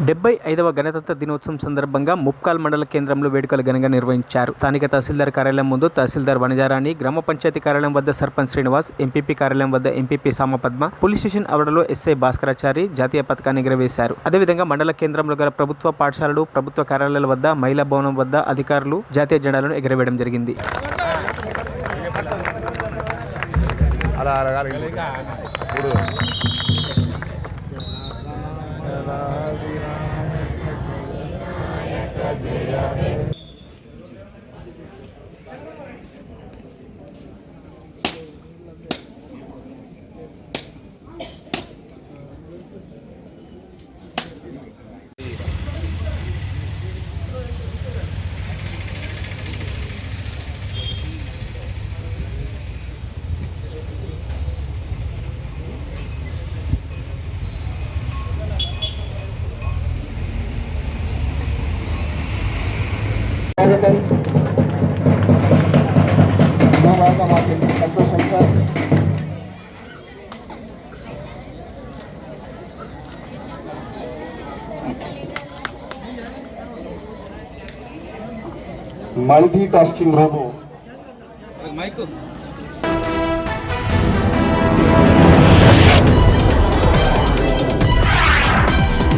75వ గణతంత్ర దినోత్సవం సందర్భంగా ముప్కాల్ మండల కేంద్రంలో వేడుకలు ఘనంగా నిర్వహించారు. స్థానిక తహసీల్దార్ కార్యాలయం ముందు తహసీల్దార్ వనజారాణి, గ్రామ పంచాయతీ కార్యాలయం వద్ద సర్పంచ్ శ్రీనివాస్, ఎంపీపీ కార్యాలయం వద్ద ఎంపీపీ సామపద్మ, పోలీస్ స్టేషన్ ఆవరణలో ఎస్ఐ భాస్కరాచారి జాతీయ పతాకాన్ని ఎగురవేశారు. అదేవిధంగా మండల కేంద్రంలో గల ప్రభుత్వ పాఠశాలలు, ప్రభుత్వ కార్యాలయాల వద్ద, మహిళా భవనం వద్ద అధికారులు జాతీయ జెండాలను ఎగురవేయడం జరిగింది. సంతోషం సార్. Multi tasking robo